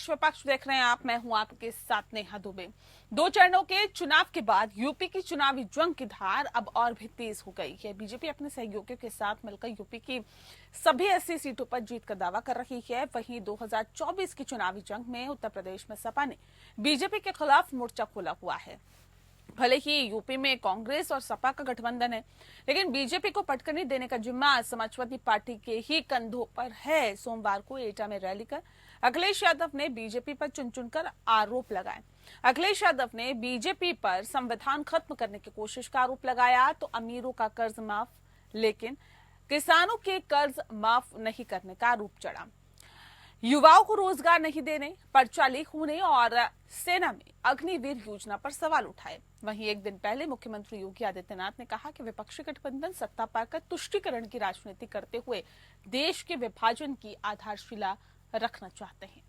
पक्ष विपक्ष देख रहे हैं आप, मैं हूं आपके साथ नेहा दुबे। 2 चरणों के चुनाव के बाद यूपी की चुनावी जंग की धार अब और भी तेज हो गई है। बीजेपी अपने सहयोगियों के साथ मिलकर यूपी की सभी 80 सीटों पर जीत का दावा कर रही है। वहीं 2024 की चुनावी जंग में उत्तर प्रदेश में सपा ने बीजेपी के खिलाफ मोर्चा खोला हुआ है। भले ही यूपी में कांग्रेस और सपा का गठबंधन है, लेकिन बीजेपी को पटकनी देने का जिम्मा समाजवादी पार्टी के ही कंधों पर है। सोमवार को एटा में रैली कर अखिलेश यादव ने बीजेपी पर चुन चुनकर आरोप लगाए। अखिलेश यादव ने बीजेपी पर संविधान खत्म करने की कोशिश का आरोप लगाया तो अमीरों का कर्ज माफ, लेकिन किसानों के कर्ज माफ नहीं करने का आरोप चढ़ा। युवाओं को रोजगार नहीं देने, पर्चा लीक होने और सेना में अग्निवीर योजना पर सवाल उठाए। वहीं एक दिन पहले मुख्यमंत्री योगी आदित्यनाथ ने कहा कि विपक्षी गठबंधन सत्ता पाकर तुष्टीकरण की राजनीति करते हुए देश के विभाजन की आधारशिला रखना चाहते हैं।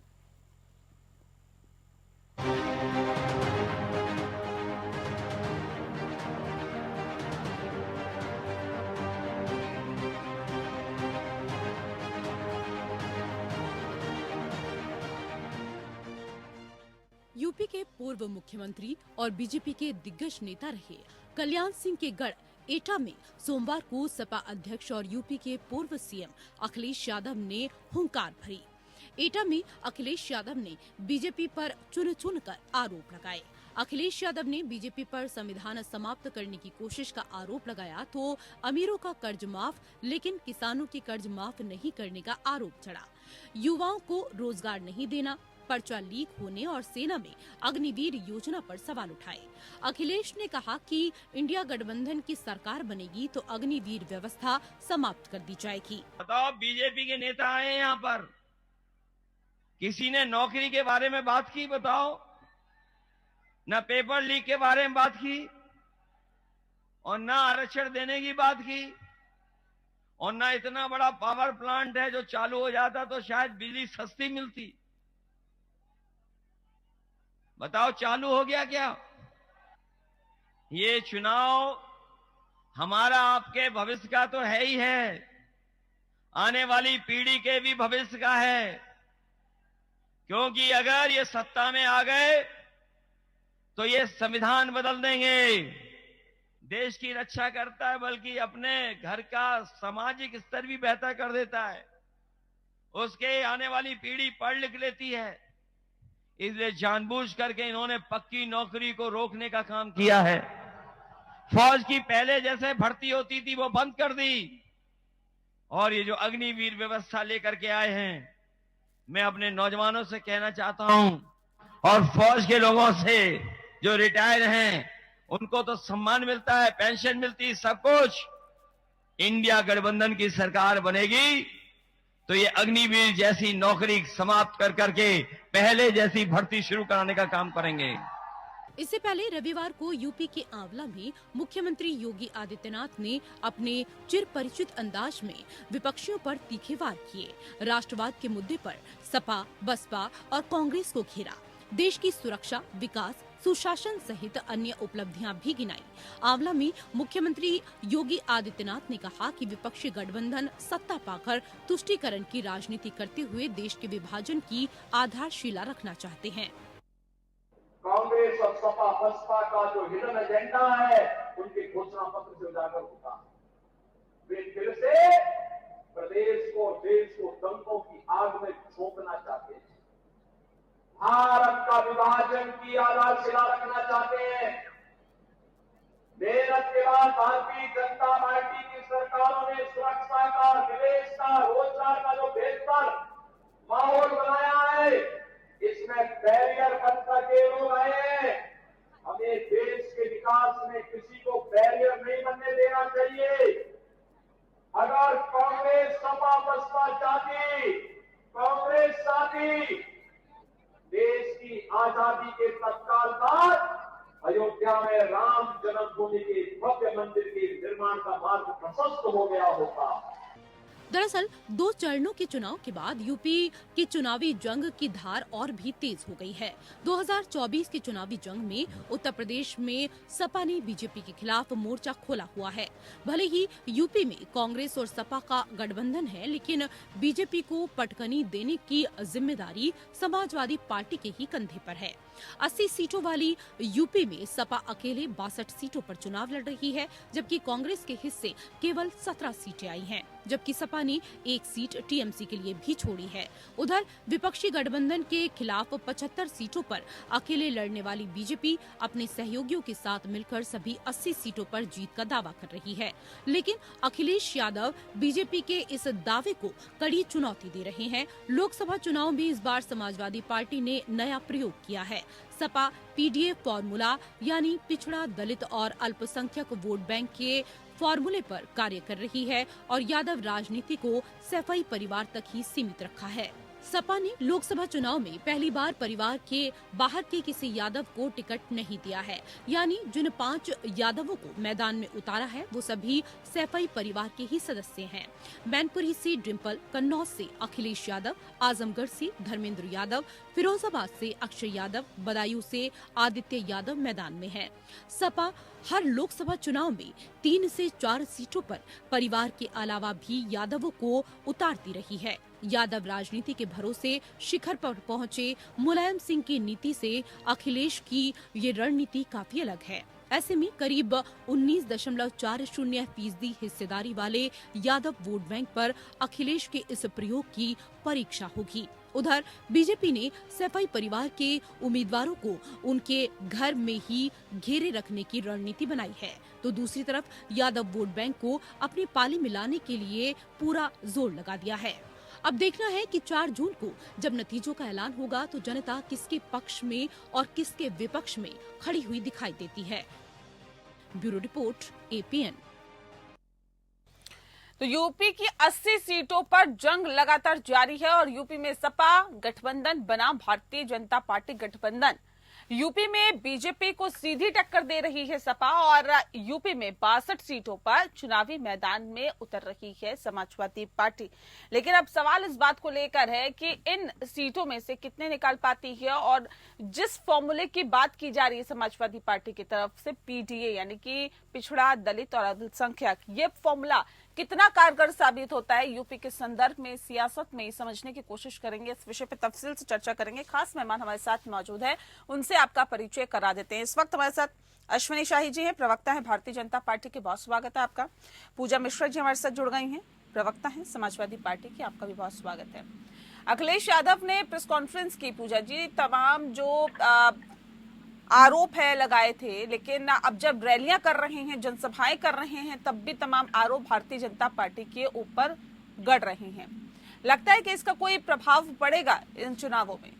यूपी के पूर्व मुख्यमंत्री और बीजेपी के दिग्गज नेता रहे कल्याण सिंह के गढ़ एटा में सोमवार को सपा अध्यक्ष और यूपी के पूर्व सीएम अखिलेश यादव ने हुंकार भरी। एटा में अखिलेश यादव ने बीजेपी पर चुन कर आरोप लगाए। अखिलेश यादव ने बीजेपी पर संविधान समाप्त करने की कोशिश का आरोप लगाया तो अमीरों का कर्ज माफ, लेकिन किसानों के कर्ज माफ नहीं करने का आरोप चढ़ा। युवाओं को रोजगार नहीं देना, पर्चा लीक होने और सेना में अग्निवीर योजना पर सवाल उठाए। अखिलेश ने कहा कि इंडिया गठबंधन की सरकार बनेगी तो अग्निवीर व्यवस्था समाप्त कर दी जाएगी। बताओ, बीजेपी के नेता आए यहाँ पर, किसी ने नौकरी के बारे में बात की? बताओ, न पेपर लीक के बारे में बात की और न आरक्षण देने की बात की और न इतना बड़ा पावर प्लांट है जो चालू हो जाता तो शायद बिजली सस्ती मिलती। बताओ, चालू हो गया क्या? ये चुनाव हमारा आपके भविष्य का तो है ही है, आने वाली पीढ़ी के भी भविष्य का है। क्योंकि अगर ये सत्ता में आ गए तो ये संविधान बदल देंगे। देश की रक्षा करता है, बल्कि अपने घर का सामाजिक स्तर भी बेहतर कर देता है। उसके आने वाली पीढ़ी पढ़ लिख लेती है। इसलिए जानबूझ करके इन्होंने पक्की नौकरी को रोकने का काम किया है। फौज की पहले जैसे भर्ती होती थी वो बंद कर दी और ये जो अग्निवीर व्यवस्था लेकर के आए हैं, मैं अपने नौजवानों से कहना चाहता हूं और फौज के लोगों से जो रिटायर हैं उनको तो सम्मान मिलता है, पेंशन मिलती है, सब कुछ। इंडिया गठबंधन की सरकार बनेगी तो ये अग्निवीर जैसी नौकरी समाप्त कर करके पहले जैसी भर्ती शुरू कराने का काम करेंगे। इससे पहले रविवार को यूपी के आंवला में मुख्यमंत्री योगी आदित्यनाथ ने अपने चिर परिचित अंदाज में विपक्षियों पर तीखे वार किए। राष्ट्रवाद के मुद्दे पर सपा, बसपा और कांग्रेस को घेरा। देश की सुरक्षा, विकास, सुशासन सहित अन्य उपलब्धियां भी गिनाई। आंवला में मुख्यमंत्री योगी आदित्यनाथ ने कहा कि विपक्षी गठबंधन सत्ता पाकर तुष्टीकरण की राजनीति करते हुए देश के विभाजन की आधारशिला रखना चाहते हैं। कांग्रेस और सपा बसपा का जो हिडन एजेंडा है उनके घोषणा पत्र से उजागर होता है। वे फिर से प्रदेश को, देश को दंगों की आग में झोंकना चाहते हैं। भारत का विभाजन की आधारशिला रखना चाहते हैं। मेरठ के बाद भारतीय जनता पार्टी की सरकारों ने सुरक्षा का, निवेश का, रोजगार का जो बेहतर माहौल बनाया है, इसमें बैरियर बन करके लोग आए हैं। हमें देश के विकास में किसी को बैरियर नहीं बनने देना चाहिए। अगर कांग्रेस, सपा, बसपा चाहती, कांग्रेस चाहती देश की आजादी के तत्काल बाद अयोध्या में राम जन्मभूमि के भव्य मंदिर के निर्माण का मार्ग प्रशस्त हो गया होता। दरअसल 2 चरणों के चुनाव के बाद यूपी की चुनावी जंग की धार और भी तेज हो गई है। 2024 की चुनावी जंग में उत्तर प्रदेश में सपा ने बीजेपी के खिलाफ मोर्चा खोला हुआ है। भले ही यूपी में कांग्रेस और सपा का गठबंधन है, लेकिन बीजेपी को पटकनी देने की जिम्मेदारी समाजवादी पार्टी के ही कंधे पर है। 80 सीटों वाली यूपी में सपा अकेले 62 सीटों पर चुनाव लड़ रही है, जबकि कांग्रेस के हिस्से केवल 17 सीटें आई हैं, जबकि सपा ने 1 सीट टीएमसी के लिए भी छोड़ी है। उधर विपक्षी गठबंधन के खिलाफ 75 सीटों पर अकेले लड़ने वाली बीजेपी अपने सहयोगियों के साथ मिलकर सभी 80 सीटों पर जीत का दावा कर रही है, लेकिन अखिलेश यादव बीजेपी के इस दावे को कड़ी चुनौती दे रहे हैं। लोकसभा चुनाव में इस बार समाजवादी पार्टी ने नया प्रयोग किया है। सपा पीडीए फॉर्मूला यानी पिछड़ा, दलित और अल्पसंख्यक वोट बैंक के फॉर्मूले पर कार्य कर रही है और यादव राजनीति को सैफई परिवार तक ही सीमित रखा है। सपा ने लोकसभा चुनाव में पहली बार परिवार के बाहर के किसी यादव को टिकट नहीं दिया है, यानी जिन 5 यादवों को मैदान में उतारा है वो सभी सैफई परिवार के ही सदस्य हैं। मैनपुरी से डिम्पल, कन्नौज से अखिलेश यादव, आजमगढ़ से धर्मेंद्र यादव, फिरोजाबाद से अक्षय यादव, बदायूं से आदित्य यादव मैदान में है। सपा हर लोकसभा चुनाव में 3 से 4 सीटों पर परिवार के अलावा भी यादवों को उतारती रही है। यादव राजनीति के भरोसे शिखर पर पहुंचे मुलायम सिंह की नीति से अखिलेश की ये रणनीति काफी अलग है। ऐसे में करीब 19.40% हिस्सेदारी वाले यादव वोट बैंक पर अखिलेश के इस प्रयोग की परीक्षा होगी। उधर बीजेपी ने सैफई परिवार के उम्मीदवारों को उनके घर में ही घेरे रखने की रणनीति बनाई है, तो दूसरी तरफ यादव वोट बैंक को अपनी पाली में लाने के लिए पूरा जोर लगा दिया है। अब देखना है कि 4 जून को जब नतीजों का ऐलान होगा तो जनता किसके पक्ष में और किसके विपक्ष में खड़ी हुई दिखाई देती है। Bureau report, APN. तो यूपी की 80 सीटों पर जंग लगातार जारी है और यूपी में सपा गठबंधन बना भारतीय जनता पार्टी गठबंधन। यूपी में बीजेपी को सीधी टक्कर दे रही है सपा और यूपी में 62 सीटों पर चुनावी मैदान में उतर रही है समाजवादी पार्टी। लेकिन अब सवाल इस बात को लेकर है कि इन सीटों में से कितने निकाल पाती है और जिस फॉर्मूले की बात की जा रही है समाजवादी पार्टी की तरफ से पीडीए यानी कि पिछड़ा, दलित और अल्पसंख्यक, ये फॉर्मूला कितना कारगर साबित होता है यूपी के संदर्भ में, सियासत में, समझने की कोशिश करेंगे। इस विषय पर तफसील से चर्चा करेंगे। खास मेहमान हमारे साथ मौजूद है, उनसे आपका परिचय करा देते हैं। इस वक्त हमारे साथ अश्विनी शाही जी हैं, प्रवक्ता है भारतीय जनता पार्टी के। बहुत स्वागत है आपका। पूजा मिश्रा जी हमारे साथ जुड़ गई हैं, प्रवक्ता है समाजवादी पार्टी की। आपका भी बहुत स्वागत है। अखिलेश यादव ने प्रेस कॉन्फ्रेंस की, पूजा जी, तमाम जो आरोप है लगाए थे, लेकिन अब जब रैलियां कर रहे हैं, जनसभाएं कर रहे हैं, तब भी तमाम आरोप भारतीय जनता पार्टी के ऊपर गड़ रहे हैं। लगता है कि इसका कोई प्रभाव पड़ेगा इन चुनावों में?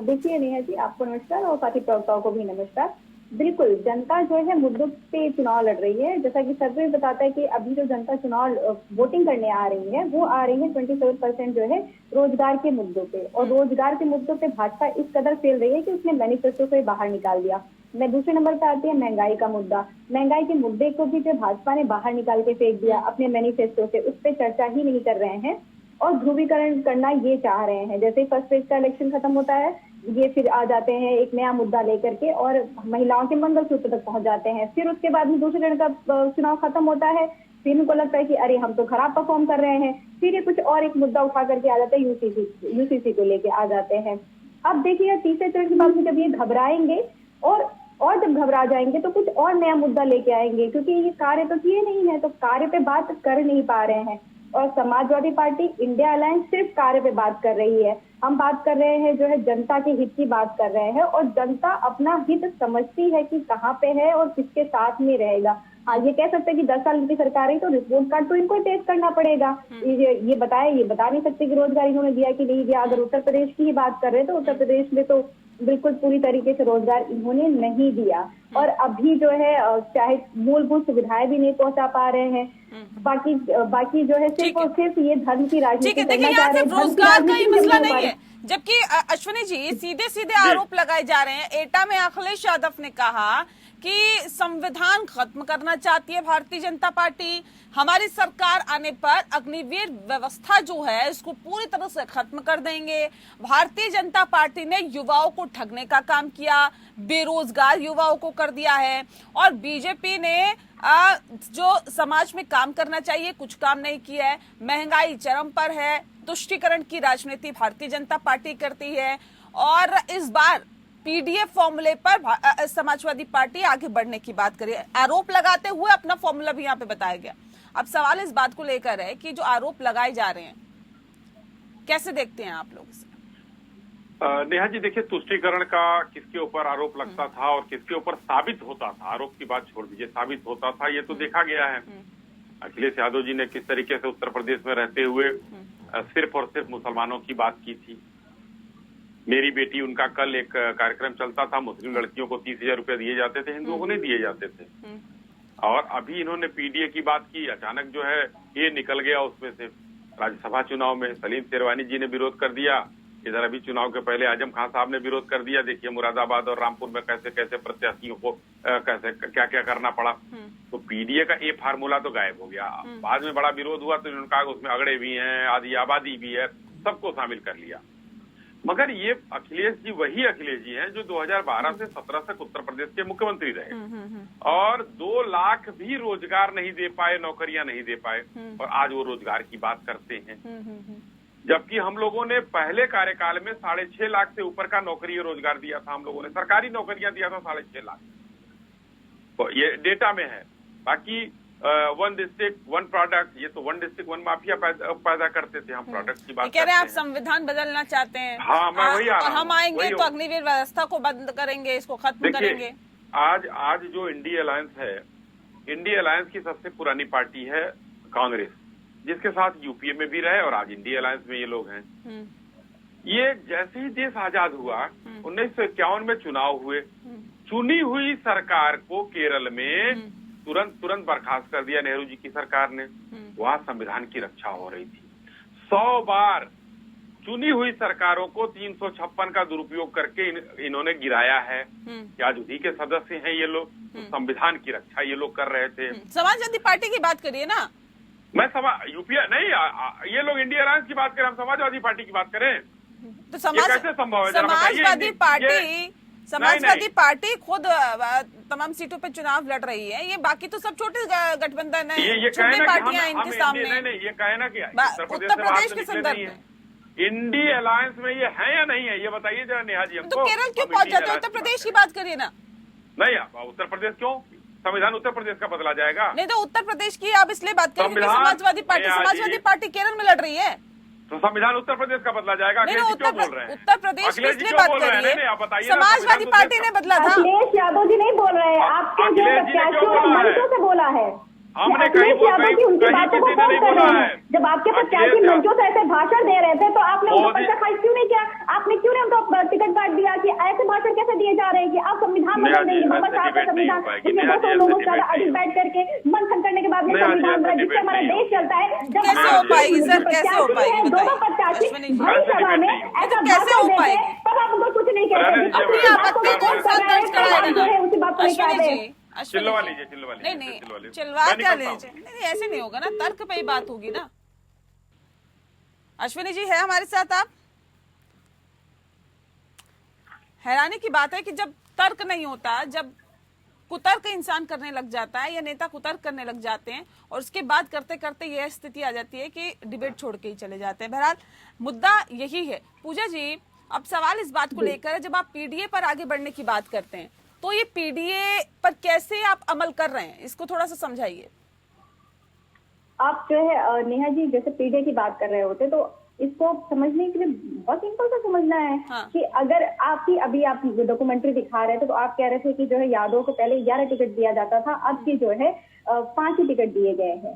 देखिए नेहा जी, आपको नमस्कार और साथी प्रवक्ताओं को भी नमस्कार। बिल्कुल, जनता जो है मुद्दों पे चुनाव लड़ रही है। जैसा कि सर्वे बताता है कि अभी जो जनता चुनाव वोटिंग करने आ रही है वो आ रही है 27% जो है रोजगार के मुद्दों पे, और रोजगार के मुद्दों पे भाजपा इस कदर फेल रही है कि उसने मैनिफेस्टो को बाहर निकाल दिया। मैं दूसरे नंबर पे आती है महंगाई का मुद्दा। महंगाई के मुद्दे को भी जो भाजपा ने बाहर निकाल के फेंक दिया अपने मैनिफेस्टो से, उस पर चर्चा ही नहीं कर रहे हैं और ध्रुवीकरण करना ये चाह रहे हैं। जैसे ही फर्स्ट फेज का इलेक्शन खत्म होता है, ये फिर आ जाते हैं एक नया मुद्दा लेकर के और महिलाओं के मंगलसूत्र तक पहुंच जाते हैं। फिर उसके बाद में दूसरे चरण का चुनाव खत्म होता है, फिर इनको लगता है कि अरे हम तो खराब परफॉर्म कर रहे हैं, फिर ये कुछ और एक मुद्दा उठा करके आ जाते हैं, यूसीसी को लेके आ जाते हैं। अब देखिए तीसरे चरण के बाद में जब ये घबराएंगे और जब घबरा जाएंगे तो कुछ और नया मुद्दा लेके आएंगे, क्योंकि ये कार्य तो किए नहीं है, तो कार्य पे बात कर नहीं पा रहे हैं। और समाजवादी पार्टी इंडिया अलायंस सिर्फ कार्य पे बात कर रही है। हम बात कर रहे हैं जो है जनता के हित की बात कर रहे हैं, और जनता अपना हित समझती है कि कहाँ पे है और किसके साथ में रहेगा। हाँ, ये कह सकते हैं कि 10 साल की सरकार है तो रिपोर्ट कार्ड तो इनको ही पेश करना पड़ेगा। ये बता नहीं सकते कि रोजगार इन्होंने दिया कि नहीं दिया। अगर उत्तर प्रदेश की ही बात कर रहे हैं तो उत्तर प्रदेश में तो बिल्कुल पूरी तरीके से रोजगार इन्होंने नहीं दिया, और अभी जो है चाहे मूलभूत सुविधाएं भी नहीं पहुंचा पा रहे हैं। बाकी जो है सिर्फ और सिर्फ ये धर्म की राजनीति करना चाह रहे हैं। रोजगार का ही मसला नहीं है, जबकि अश्विनी जी सीधे सीधे आरोप लगाए जा रहे हैं। एटा में अखिलेश यादव ने कहा कि संविधान खत्म करना चाहती है भारतीय जनता पार्टी। हमारी सरकार आने पर अग्निवीर व्यवस्था जो है इसको पूरी तरह से खत्म कर देंगे। भारतीय जनता पार्टी ने युवाओं को ठगने का काम किया, बेरोजगार युवाओं को कर दिया है, और बीजेपी ने जो समाज में काम करना चाहिए कुछ काम नहीं किया है। महंगाई चरम पर है, तुष्टीकरण की राजनीति भारतीय जनता पार्टी करती है, और इस बार पीडीएफ फॉर्मूले पर समाजवादी पार्टी आगे बढ़ने की बात करिए, आरोप लगाते हुए अपना फॉर्मूला भी यहाँ पे बताया गया। अब सवाल इस बात को लेकर है कि जो आरोप लगाए जा रहे हैं कैसे देखते हैं आप लोग इसे? नेहा जी देखिए, तुष्टीकरण का किसके ऊपर आरोप लगता था और किसके ऊपर साबित होता था, आरोप की बात छोड़ दीजिए, साबित होता था ये तो देखा गया है। अखिलेश यादव जी ने किस तरीके से उत्तर प्रदेश में रहते हुए सिर्फ और सिर्फ मुसलमानों की बात की थी। मेरी बेटी उनका कल एक कार्यक्रम चलता था, मुस्लिम लड़कियों को 30,000 रुपए दिए जाते थे, हिंदुओं को नहीं दिए जाते थे। और अभी इन्होंने पीडीए की बात की, अचानक जो है ये निकल गया उसमें से। राज्यसभा चुनाव में सलीम शेरवानी जी ने विरोध कर दिया, इधर अभी चुनाव के पहले आजम खान साहब ने विरोध कर दिया। देखिए मुरादाबाद और रामपुर में कैसे कैसे प्रत्याशियों को कैसे क्या क्या करना पड़ा। तो पीडीए का ये फार्मूला तो गायब हो गया। बाद में बड़ा विरोध हुआ तो इन्होंने कहा उसमें अगड़े भी हैं, आधी आबादी भी है, सबको शामिल कर लिया। मगर ये अखिलेश जी वही अखिलेश जी हैं जो 2012 से 17 तक उत्तर प्रदेश के मुख्यमंत्री रहे और 2 लाख भी रोजगार नहीं दे पाए, नौकरियां नहीं दे पाए, और आज वो रोजगार की बात करते हैं। जबकि हम लोगों ने पहले कार्यकाल में 6.5 लाख से ऊपर का नौकरी रोजगार दिया था। हम लोगों ने सरकारी नौकरियां दिया था 6.5 लाख, तो ये डेटा में है। बाकी 1 डिस्ट्रिक्ट 1 प्रोडक्ट, ये तो 1 डिस्ट्रिक्ट 1 माफिया पैदा करते थे। हम प्रोडक्ट की बात कह रहे हैं आप संविधान बदलना चाहते हैं। हाँ, मैं वही आ रहा हूं। हम आएंगे तो अग्निवीर व्यवस्था को बंद करेंगे, इसको खत्म करेंगे। आज जो इंडिया अलायंस है, इंडिया अलायंस की सबसे पुरानी पार्टी है कांग्रेस, जिसके साथ यूपीए में भी रहे और आज इंडिया अलायंस में ये लोग हैं। ये जैसे ही देश आजाद हुआ 1951 में चुनाव हुए, चुनी हुई सरकार को केरल में तुरंत बर्खास्त कर दिया नेहरू जी की सरकार ने। वहां संविधान की रक्षा हो रही थी। 100 बार चुनी हुई सरकारों को 356 का दुरुपयोग करके इन्होंने गिराया है। आज उन्हीं के सदस्य हैं ये लोग। संविधान की रक्षा ये लोग कर रहे थे। समाजवादी पार्टी की बात करिए ना। मैं यूपीए नहीं, ये लोग इंडिया अलायंस की बात करें, हम समाजवादी पार्टी की बात करें तो कैसे संभव है? समाजवादी पार्टी खुद तमाम सीटों पे चुनाव लड़ रही है। ये बाकी तो सब छोटे गठबंधन है, छोटी पार्टियां इनके सामने। नहीं, ये कहना कि उत्तर प्रदेश के संदर्भ में इंडिया अलायंस में ये है या नहीं है, ये बताइए जरा नेहा जी हमको। तो केरल क्यों पहुंच जाते? उत्तर प्रदेश की बात करिए ना। नहीं, उत्तर प्रदेश क्यों? संविधान उत्तर प्रदेश का बदला जाएगा? नहीं तो उत्तर प्रदेश की आप इसलिए बात करें क्योंकि समाजवादी पार्टी केरल में लड़ रही है, तो संविधान उत्तर प्रदेश का बदला जाएगा। नहीं, उत्तर प्रदेश की इसलिए बात कर रही है, समाजवादी पार्टी ने बदला था। अखिलेश यादव जी नहीं बोल रहे हैं, आपके जो प्रत्याशियों ने मंचों से बोला है। हमने अखिलेश यादव जी उनकी बातों को कोट कर रहे हैं। जब आपके प्रत्याशी मंचों से ऐसे भाषण दे रहे थे तो आपने उनको पर्चा क्यों नहीं किया? आपने क्यों नहीं उनको टिकट काट दिया? कि ऐसे भाषण कैसे दिए जा रहे हैं कि आप संविधान बदल देंगे? बाबा साहब का संविधान, इसमें 200 लोगों से अधिक बैठ करके मंथन करने के बाद में संविधान बना, जिससे हमारा देश चलता है। जब कैसे हो पाएगी सर? कैसे हो पाएगी? दोनों प्रत्याशी भरी सभा में ऐसा भाषण देते हैं तब आप उनको कुछ नहीं कहते। अपनी आपत्ति कौन सा दर्ज कराएगा? उसी बात को नहीं चिल्लवा लीजिए। नहीं चिल्वा क्या लीजिए, नहीं ऐसे नहीं होगा ना, तर्क पे ही बात होगी ना। अश्विनी जी है हमारे साथ आप? हैरानी की बात है कि जब तर्क नहीं होता, जब कुतर्क इंसान करने लग जाता है या नेता कुतर्क करने लग जाते हैं और उसके बाद करते करते यह स्थिति आ जाती है कि डिबेट छोड़ के ही चले जाते हैं। बहरहाल मुद्दा यही है। पूजा जी, अब सवाल इस बात को लेकर है, जब आप पीडीए पर आगे बढ़ने की बात करते हैं तो ये पीडीए पर कैसे आप अमल कर रहे हैं, इसको थोड़ा सा समझाइए। आप जो है नेहा जी जैसे पीडीए की बात कर रहे होते तो इसको समझने के लिए बहुत सिंपल सा समझना है। हाँ। कि अगर आपकी अभी आप डॉक्यूमेंट्री दिखा रहे थे तो आप कह रहे थे कि जो है यादव को पहले 11 टिकट दिया जाता था, अब की जो है 5 ही टिकट दिए गए हैं।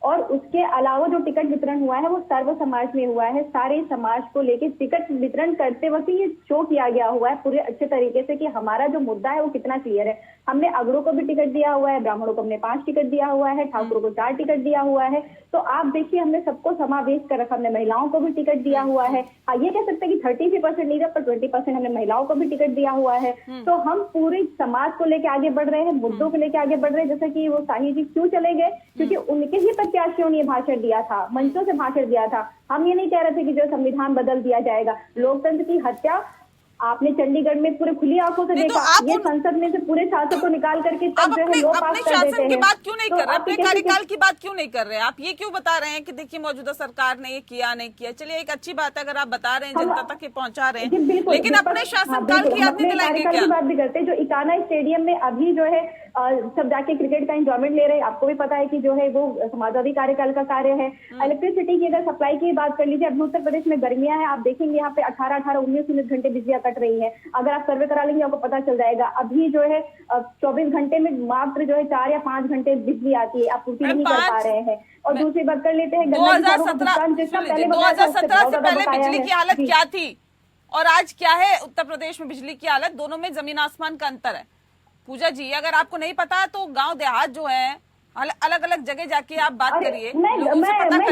और उसके अलावा जो टिकट वितरण हुआ है वो सर्व समाज में हुआ है। सारे समाज को लेके टिकट वितरण करते वक्त ये शो किया गया हुआ है पूरे अच्छे तरीके से कि हमारा जो मुद्दा है वो कितना क्लियर है। हमने अगड़ों को भी टिकट दिया हुआ है, ब्राह्मणों को हमने 5 टिकट दिया हुआ है, ठाकुरों को 4 टिकट दिया हुआ है। तो आप देखिए हमने सबको समावेश कर रखा, हमने महिलाओं को भी टिकट दिया हुआ है। हाँ, ये कह सकते हैं कि 33% नहीं था, पर 20% हमने महिलाओं को भी टिकट दिया हुआ है। तो हम पूरे समाज को लेके आगे बढ़ रहे हैं, मुद्दों को लेके आगे बढ़ रहे हैं। जैसे कि वो शाही जी क्यों चले गए, क्योंकि उनके ही प्रत्याशियों ने भाषण दिया था, मंचों से भाषण दिया था। हम ये नहीं कह रहे थे कि जो संविधान बदल दिया जाएगा। लोकतंत्र की हत्या आपने चंडीगढ़ में पूरे खुली आंखों से देखा। ये संसद में से पूरे शासक को निकाल करके तब जो है लोग पास कर देते हैं। शासन की बात क्यों नहीं कर रहे, अपने कार्यकाल की बात क्यों नहीं कर रहे? आप ये क्यों बता रहे हैं कि देखिए मौजूदा सरकार ने ये किया नहीं किया? चलिए एक अच्छी बात है अगर आप बता रहे हैं, जनता तक ये पहुंचा रहे हैं, लेकिन अपने शासनकाल की याद नहीं दिलाएंगे क्या? बात भी करते हैं। जो इकाना स्टेडियम में अभी जो है सब जाके क्रिकेट का एंजॉयमेंट ले रहे हैं। आपको भी पता है कि जो है वो समाजवादी कार्यकाल का कार्य है। इलेक्ट्रिसिटी की अगर सप्लाई की बात कर लीजिए, अभी उत्तर प्रदेश में गर्मियां हैं, आप देखेंगे यहाँ पे 18-19 घंटे बिजलियां कट रही है। अगर आप सर्वे करा लेंगे आपको पता चल जाएगा। अभी जो है 24 घंटे में मात्र जो है 4 या 5 घंटे बिजली आती है, आप पूर्ति नहीं कर पा रहे हैं। और दूसरी बात कर लेते हैं 2017 से पहले बिजली की हालत क्या थी और आज क्या है उत्तर प्रदेश में बिजली की हालत? दोनों में जमीन आसमान का अंतर है। पूजा जी, अगर आपको नहीं पता तो गांव देहात जो है अलग अलग जगह जाके आप बात करिए, मैं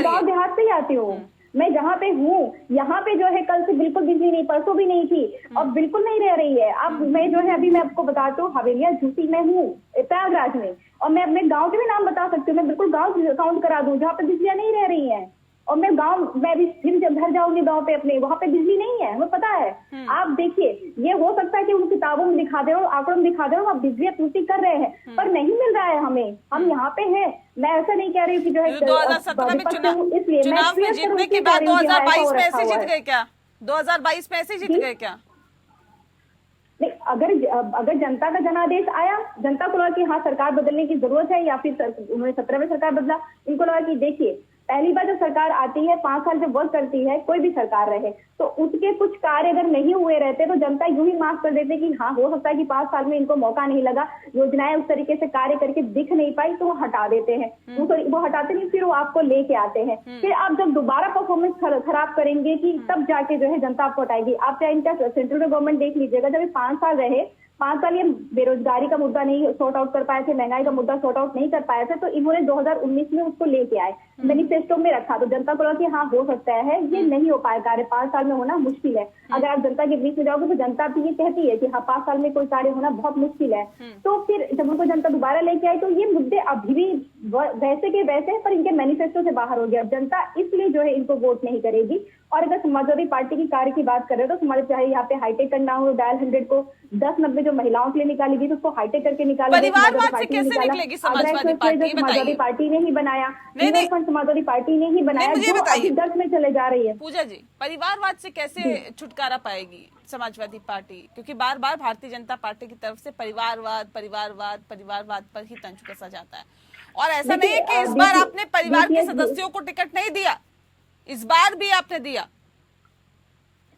गांव देहात से ही आती हूँ। मैं जहाँ पे हूँ यहाँ पे जो है कल से बिल्कुल बिजली नहीं, परसों भी नहीं थी और बिल्कुल नहीं रह रही है। अब मैं जो है अभी मैं आपको बताती हूँ, हवेलिया झूसी में हूँ प्रयागराज में, और मैं अपने गाँव के भी नाम बता सकती हूँ। मैं बिल्कुल गाँव काउंट करा दूँ जहाँ पे बिजलियां नहीं रह रही है। और मैं भी फिर जब घर जाऊंगी गांव पे अपने, वहां पे बिजली नहीं है, हमें पता है। आप देखिए, ये हो सकता है कि उन किताबों में दिखा दे रहे हो, आंकड़ों में दिखा दे रहे हो, आप बिजली पूर्ति कर रहे हैं, पर नहीं मिल रहा है हमें। हम यहाँ पे हैं। मैं ऐसा नहीं कह रही हूँ कि जो है 2017 में चुनाव में जीतने के बाद 2022 में ऐसे जीत गए क्या? 2022 में ऐसे जीत गए क्या? नहीं, अगर जनता का जनादेश आया, जनता को लगा कि हाँ सरकार बदलने की जरूरत है, या फिर उन्होंने 17 में सरकार बदला, इनको लगा कि देखिए पहली बार जब सरकार आती है 5 साल जब वर्क करती है, कोई भी सरकार रहे, तो उसके कुछ कार्य अगर नहीं हुए रहते तो जनता यूं ही माफ कर देते कि हाँ हो सकता है कि 5 साल में इनको मौका नहीं लगा, योजनाएं उस तरीके से कार्य करके दिख नहीं पाई, तो वो हटा देते हैं। वो हटाते नहीं, फिर वो आपको लेके आते हैं। फिर आप जब दोबारा परफॉर्मेंस खराब करेंगे कि तब जाके जो है जनता आपको हटाएगी। आप चाहे इनका सेंट्रल में गवर्नमेंट देख लीजिएगा, जब 5 साल रहे, 5 साल ये बेरोजगारी का मुद्दा नहीं सॉर्ट आउट कर पाए थे, महंगाई का मुद्दा सॉर्ट आउट नहीं कर पाए थे, तो इन्होंने 2019 में उसको लेके आए, मैनिफेस्टो में रखा, तो जनता को लगा कि हाँ हो सकता है। ये नहीं हो पाया कार्य, 5 साल में होना मुश्किल है। अगर आप जनता के बीच में जाओगे तो जनता भी ये कहती है कि हाँ 5 साल में कोई कार्य होना बहुत मुश्किल है। तो फिर जब उनको जनता दोबारा लेके आई तो ये मुद्दे अभी भी वैसे के वैसे हैं, पर इनके मैनिफेस्टो से बाहर हो गया। जनता इसलिए जो है इनको वोट नहीं करेगी। और अगर समाजवादी पार्टी की कार्य की बात करें तो समाज चाहे यहाँ पे हाईटेक करना हो, डायल 100 को 10-90 जो महिलाओं के लिए निकाली गई तो उसको हाईटेक करके निकाला। परिवारवाद से कैसे निकलेगी समाजवादी पार्टी? समाजवादी पार्टी ने ही बनाया, समाजवादी पार्टी ने ही बनाया, मुझे बताइए 10 में चले जा रही है। पूजा जी, परिवारवाद से कैसे छुटकारा पाएगी समाजवादी पार्टी? क्योंकि बार बार भारतीय जनता पार्टी की तरफ से परिवारवाद पर ही तंज कसा जाता है। और ऐसा नहीं है कि इस बार आपने परिवार के सदस्यों को टिकट नहीं दिया, इस बार भी आपने दिया।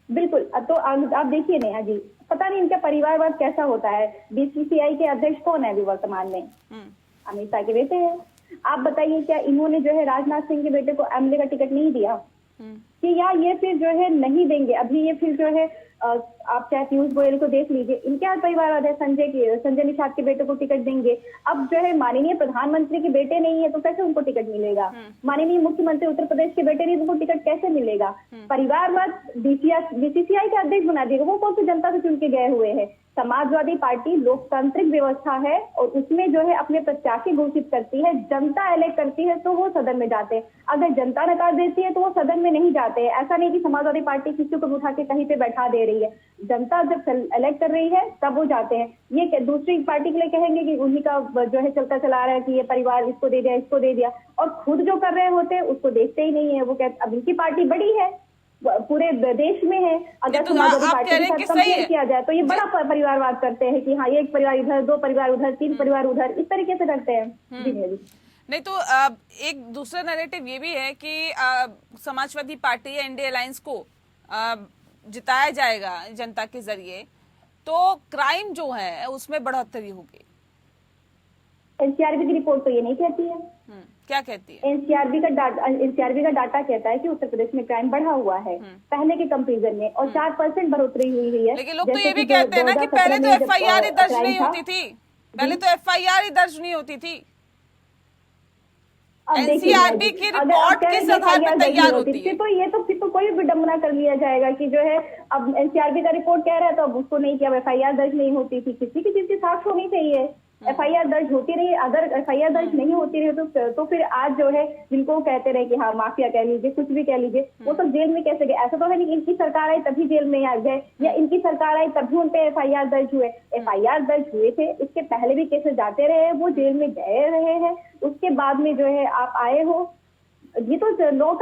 बिल्कुल। तो आप देखिए नेहा जी, पता नहीं इनका परिवारवाद कैसा होता है। बीसीसीआई के अध्यक्ष कौन है अभी वर्तमान में? अमित शाह के बेटे हैं। आप बताइए क्या इन्होंने जो है राजनाथ सिंह के बेटे को एमएलए का टिकट नहीं दिया? कि या ये फिर जो है नहीं देंगे? अभी ये फिर जो है आप चाहे पीयूष गोयल को देख लीजिए, इनके परिवारवाद है। संजय निषाद के बेटे को टिकट देंगे। अब जो है माननीय प्रधानमंत्री के बेटे नहीं है तो कैसे उनको टिकट मिलेगा? माननीय मुख्यमंत्री उत्तर प्रदेश के बेटे नहीं तो उनको टिकट कैसे मिलेगा? परिवारवाद बीसीसीआई के अध्यक्ष बना दिएगा, वो कौन सी जनता से चुन के गए हुए हैं? समाजवादी पार्टी लोकतांत्रिक व्यवस्था है और उसमें जो है अपने प्रत्याशी घोषित करती है, जनता इलेक्ट करती है तो वो सदन में जाते हैं। अगर जनता नकार देती है तो वो सदन में नहीं जाते हैं। ऐसा नहीं कि समाजवादी पार्टी किसी को उठा के कहीं पे बैठा दे रही है। जनता जब इलेक्ट कर रही है तब वो जाते हैं। ये दूसरी पार्टी के लिए कहेंगे कि उन्हीं का जो है चलता चला रहा है कि ये परिवार इसको दे दिया, इसको दे दिया, और खुद जो कर रहे होते हैं उसको देखते ही नहीं है। वो कहते अब इनकी पार्टी बड़ी है, पूरे देश में है। अगर समाजवादी पार्टी के साथ कंपेयर किया जाए तो ये बड़ा परिवारवाद करते हैं कि हाँ ये एक परिवार इधर, 2 परिवार उधर, 3 परिवार उधर, इस तरीके से करते हैं। जी नहीं तो एक दूसरा नैरेटिव ये भी है कि समाजवादी पार्टी या इंडिया अलायंस को जिताया जाएगा जनता के जरिए तो क्राइम जो है उसमें बढ़ोतरी होगी। एनसीआरबी की रिपोर्ट तो ये नहीं कहती है। क्या कहती है? एनसीआरबी का डाटा कहता है कि उत्तर प्रदेश में क्राइम बढ़ा हुआ है पहले के कंपेरिजन में, और 4% बढ़ोतरी हुई है। लेकिन लोग तो ये भी कहते हैं ना कि पहले तो एफआईआर ही दर्ज नहीं होती थी, पहले तो एफआईआर ही दर्ज नहीं होती थी। एनसीआरबी की रिपोर्ट किस आधार पर तैयार होती है? तो ये तो फिर तो कोई विडंबना कर लिया जाएगा कि जो है अब एनसीआरबी का रिपोर्ट कह रहा है तो अब उसको नहीं किया, एफआईआर दर्ज नहीं होती थी। किसी की चीज की साक्ष्य होनी चाहिए, एफआईआर दर्ज होती रही, अगर एफआईआर दर्ज नहीं होती रही तो फिर आज जो है जिनको कहते रहे कि हाँ माफिया कह लीजिए, कुछ भी कह लीजिए, वो तो जेल में कैसे गए? ऐसा तो है नहीं इनकी सरकार आई तभी जेल में आ गए, या इनकी सरकार आई तभी उन पे एफआईआर दर्ज हुए। एफआईआर दर्ज हुए थे, इसके पहले भी केसेस जाते रहे, वो जेल में गए रहे हैं, उसके बाद में जो है आप आए हो। ये तो लॉ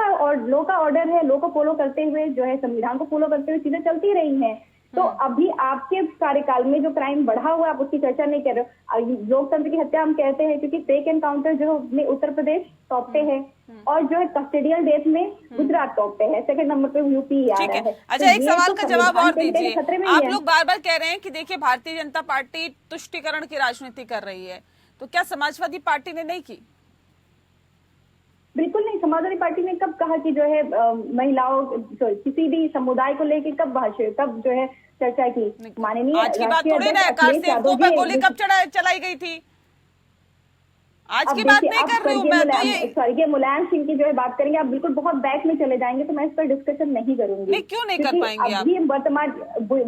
का ऑर्डर है, लॉ को फॉलो करते हुए जो है संविधान को फॉलो करते हुए चीजें चलती रही हैं। तो अभी आपके कार्यकाल में जो क्राइम बढ़ा हुआ है आप उसकी चर्चा नहीं कर रहे हो। लोकतंत्र की हत्या हम कहते हैं क्योंकि फेक एनकाउंटर जो में उत्तर प्रदेश टॉप पे है, और जो है कस्टोडियल डेथ में गुजरात टॉप पे है, सेकंड नंबर पे यूपी आ रहा है। अच्छा, एक सवाल का जवाब और दीजिए। आप है। लोग बार बार कह रहे हैं कि देखिए भारतीय जनता पार्टी तुष्टीकरण की राजनीति कर रही है, तो क्या समाजवादी पार्टी ने नहीं की? बिल्कुल नहीं। समाजवादी पार्टी ने कब कहा कि जो है महिलाओं किसी भी समुदाय को लेकर कब जो है चर्चा की? माननीय आज की बात थोड़ी ना, कार से पे गोली कब चलाई गई थी? आज की बात नहीं कर रही हूँ मैं तो ये मुलायम सिंह की जो है बात करेंगे, आप बिल्कुल बहुत बैक में चले जाएंगे तो मैं इस पर डिस्कशन नहीं करूंगी। नहीं, क्यों नहीं कर पाएंगे आप?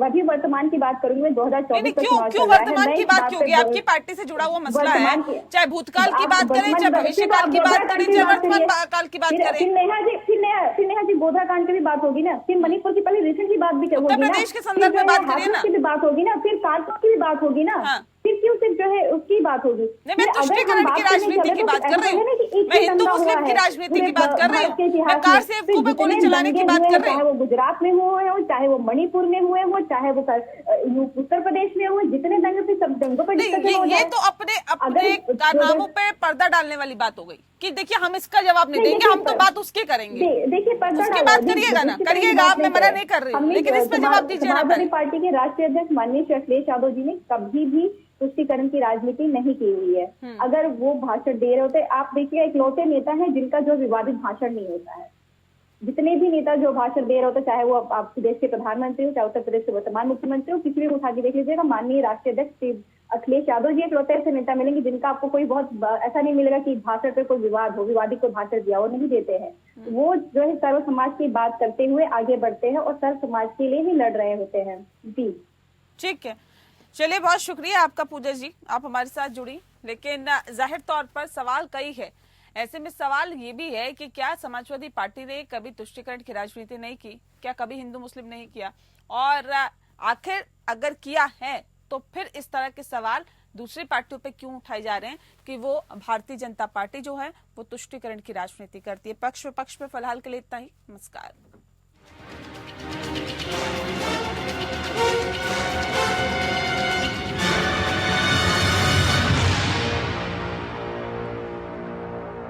अभी वर्तमान की बात करूंगी मैं। 2024 क्यों वर्तमान की बात क्यों? आपकी पार्टी से जुड़ा हुआ मसला है, चाहे भूतकाल की बात करें, चाहे भविष्य काल की बात करें, चाहे वर्तमान काल की बात करें। फिर नेहा जी गोधरा कांड की भी बात होगी ना, फिर मणिपुर की पहले रिसेंट की बात भी होगी ना, उत्तर प्रदेश के संदर्भ में बात करिए ना, की भी बात होगी ना, फिर कारतूस की भी बात होगी ना, फिर क्यों सिर्फ जो है उसकी बात होगी? मैं तुष्टीकरण की राजनीति की बात कर रही हूँ, मैं हिंदू मुस्लिम की राजनीति की बात कर रही हूँ, मैं कार से पे गोली चलाने की बात कर रही हूँ। चाहे वो गुजरात में हुए हो, चाहे वो मणिपुर में हुए हो, चाहे वो उत्तर प्रदेश में हुए, जितने दंगे पे सब दंगों पर ये तो अपने कारनामों पे पर्दा डालने वाली बात हो गई कि देखिए हम इसका जवाब नहीं देंगे, हम तो बात उसकी करेंगे। देखिए उसकी बात करिएगा ना, करिएगा आप, मैं मना नहीं कर रही हूँ, लेकिन इस पे जवाब दीजिए ना। समाजवादी पार्टी के राष्ट्रीय अध्यक्ष माननीय श्री अखिलेश यादव जी ने कभी भी तुष्टीकरण की राजनीति नहीं की हुई है। अगर वो भाषण दे रहे होते, आप देखिए इकलौते नेता हैं जिनका जो विवादित भाषण नहीं होता है। जितने भी नेता जो भाषण दे रहे होते, चाहे वो आपके देश के प्रधानमंत्री हो, चाहे उत्तर प्रदेश के वर्तमान मुख्यमंत्री हो, किसी भी उठा के देख लीजिएगा, माननीय राष्ट्रीय अध्यक्ष श्री अखिलेश यादव जी इकलौते ऐसे नेता मिलेंगे जिनका आपको कोई बहुत ऐसा नहीं मिलेगा कि भाषण पे कोई विवाद हो, विवादित कोई भाषण दिया, वो नहीं देते हैं। वो जो है सर्व समाज की बात करते हुए आगे बढ़ते हैं और सर्व समाज के लिए ही लड़ रहे होते हैं। जी ठीक है, चलिए बहुत शुक्रिया आपका पूजा जी, आप हमारे साथ जुड़ी। लेकिन जाहिर तौर पर सवाल कई है, ऐसे में सवाल ये भी है कि क्या समाजवादी पार्टी ने कभी तुष्टीकरण की राजनीति नहीं की? क्या कभी हिंदू मुस्लिम नहीं किया? और आखिर अगर किया है तो फिर इस तरह के सवाल दूसरी पार्टियों पे क्यों उठाए जा रहे हैं कि वो भारतीय जनता पार्टी जो है वो तुष्टीकरण की राजनीति करती है? पक्ष पे फिलहाल के लिए इतना ही। नमस्कार।